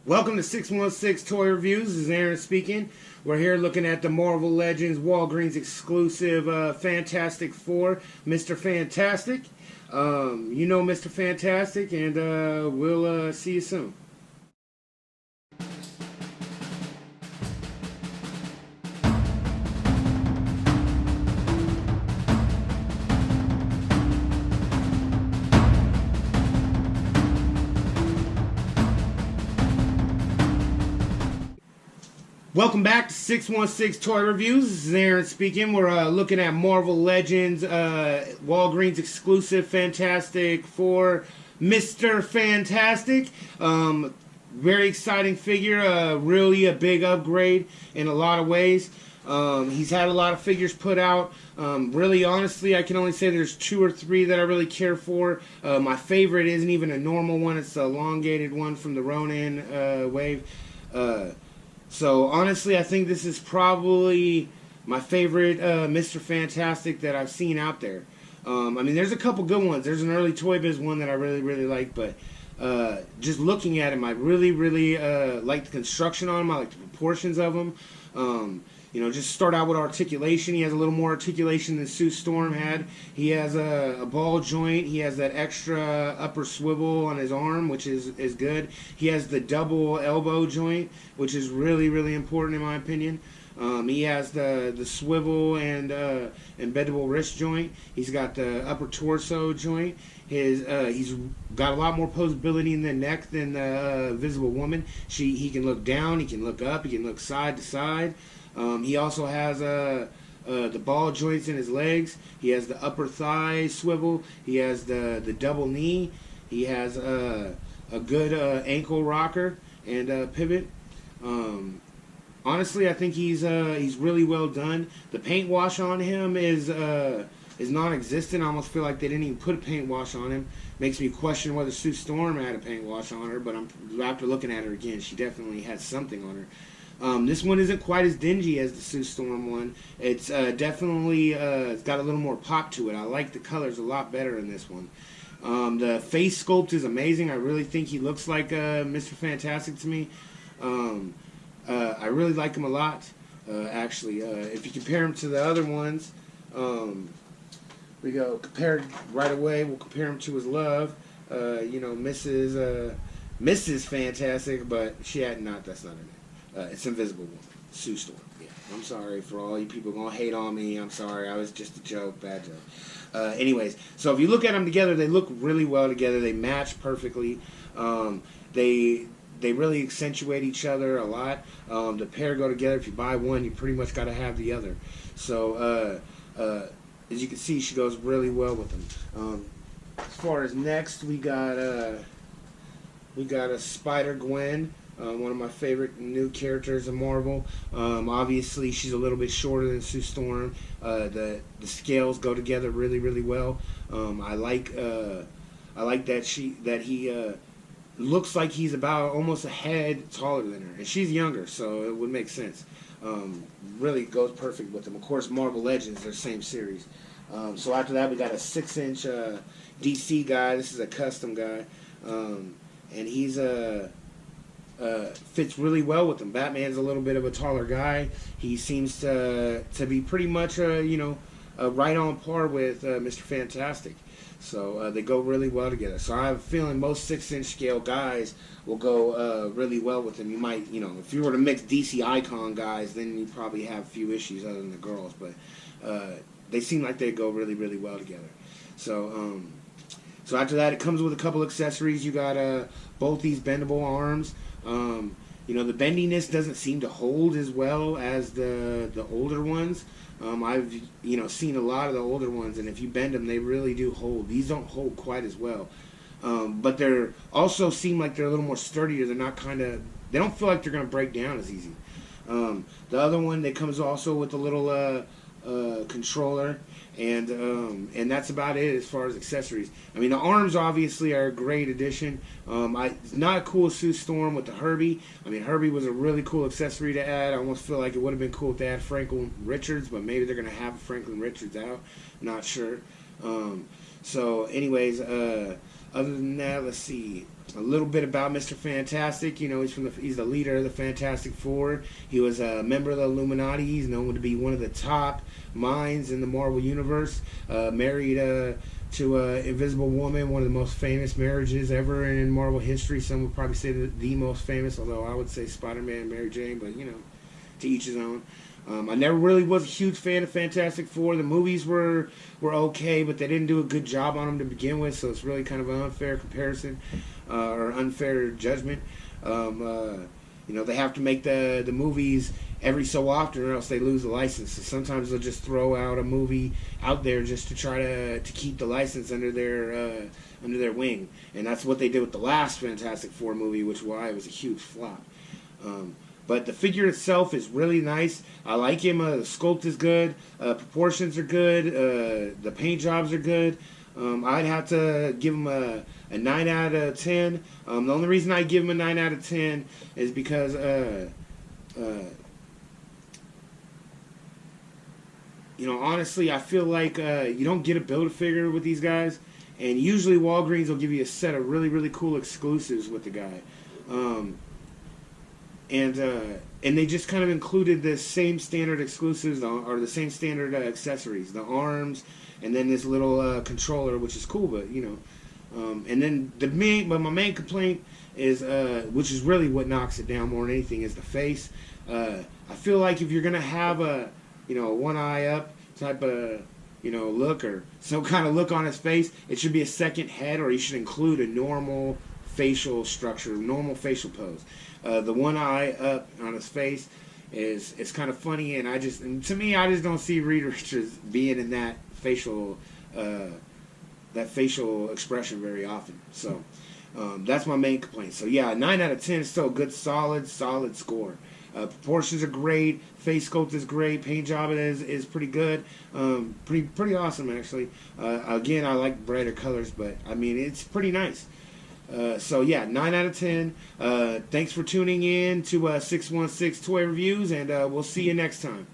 Welcome to 616 Toy Reviews. This is Aaron speaking. We're here looking at the Marvel Legends Walgreens exclusive Fantastic Four, Mr. Fantastic. You know Mr. Fantastic, and we'll see you soon. Welcome back to 616 Toy Reviews. This is Aaron speaking. We're looking at Marvel Legends Walgreens exclusive Fantastic Four, Mr. Fantastic. Very exciting figure. Really a big upgrade in a lot of ways. He's had a lot of figures put out. Really, honestly, I can only say there's 2 or 3 that I really care for. My favorite isn't even a normal one. It's the elongated one from the Ronin wave. So, honestly, I think this is probably my favorite Mr. Fantastic that I've seen out there. I mean, there's a couple good ones. There's an early Toy Biz one that I really like, but just looking at him, I really like the construction on him. I like the proportions of him. You know, just start out with articulation. He has a little more articulation than Sue Storm had. He has a ball joint. He has that extra upper swivel on his arm, which is good. He has the double elbow joint, which is really important in my opinion. He has the swivel and embeddable wrist joint. He's got the upper torso joint. He's got a lot more posability in the neck than the Visible Woman. He can look down. He can look up. He can look side to side. He also has the ball joints in his legs. He has the upper thigh swivel. He has the double knee. He has a good ankle rocker and pivot. Honestly, I think he's really well done. The paint wash on him is non-existent. I almost feel like they didn't even put a paint wash on him. Makes me question whether Sue Storm had a paint wash on her, but after looking at her again, she definitely had something on her. This one isn't quite as dingy as the Sue Storm one. It's definitely it's got a little more pop to it. I like the colors a lot better in this one. The face sculpt is amazing. I really think he looks like Mr. Fantastic to me. I really like him a lot, actually. If you compare him to the other ones, we go compared right away. We'll compare him to his love. You know, Mrs. Fantastic, but that's not her name. It's Invisible Woman, Sue Storm. Yeah, I'm sorry for all you people gonna hate on me. I'm sorry, I was just a joke, bad joke. Anyways, so if you look at them together, they look really well together. They match perfectly. They really accentuate each other a lot. The pair go together. If you buy one, you pretty much got to have the other. So as you can see, she goes really well with them. As far as next, we got a Spider-Gwen. One of my favorite new characters in Marvel. Obviously, she's a little bit shorter than Sue Storm. The scales go together really well. I like that he looks like he's about almost a head taller than her, and she's younger, so it would make sense. Really goes perfect with them. Of course, Marvel Legends, they're same series. So after that, we got a 6-inch DC guy. This is a custom guy, and he's fits really well with them. Batman's a little bit of a taller guy. He seems to be pretty much right on par with Mr. Fantastic. So they go really well together. So I have a feeling most 6-inch scale guys will go really well with them. You might, if you were to mix DC Icon guys, then you probably have a few issues other than the girls. But they seem like they go really well together. So so after that, it comes with a couple accessories. You got both these bendable arms. The bendiness doesn't seem to hold as well as the older ones. I've seen a lot of the older ones, and if you bend them, they really do hold. These don't hold quite as well, but they're also seem like they're a little more sturdier. They're not they don't feel like they're gonna break down as easy. The other one that comes also with a little controller, and that's about it as far as accessories. I mean, the arms obviously are a great addition. It's not as cool as Sue Storm with the Herbie. I mean, Herbie was a really cool accessory to add. I almost feel like it would have been cool to add Franklin Richards, but maybe they're going to have Franklin Richards out. Not sure. So anyways, Other than that, let's see. A little bit about Mr. Fantastic. You know, he's the leader of the Fantastic Four. He was a member of the Illuminati. He's known to be one of the top minds in the Marvel Universe. Married to Invisible Woman, one of the most famous marriages ever in Marvel history. Some would probably say the most famous, although I would say Spider-Man and Mary Jane, but, you know, to each his own. I never really was a huge fan of Fantastic Four. The movies were okay, but they didn't do a good job on them to begin with, so it's really kind of an unfair comparison or unfair judgment. You know, they have to make the movies every so often, or else they lose the license. So sometimes they'll just throw out a movie out there just to try to keep the license under their wing, and that's what they did with the last Fantastic Four movie, which why it was a huge flop. But the figure itself is really nice. I like him. The sculpt is good. Proportions are good. The paint jobs are good. I'd have to give him a 9 out of 10. The only reason I give him a 9 out of 10 is because you know, honestly, I feel like you don't get a Build-A-Figure with these guys, and usually Walgreens will give you a set of really, really cool exclusives with the guy. And they just kind of included the same standard exclusives, or the same standard accessories, the arms, and then this little controller, which is cool, but, you know. And then my main complaint is, which is really what knocks it down more than anything, is the face. I feel like if you're going to have a, you know, one eye up type of, you know, look, or some kind of look on his face, it should be a second head, or you should include a normal facial structure, normal facial pose. The one eye up on his face is kind of funny, and to me, I just don't see Reed Richards being in that facial expression very often. So that's my main complaint. So yeah, 9 out of 10 is still a good, solid score. Proportions are great, face sculpt is great, paint job is pretty good, pretty awesome actually. Again, I like brighter colors, but I mean it's pretty nice. So yeah, 9 out of 10. Thanks for tuning in to 616 Toy Reviews, and we'll see you next time.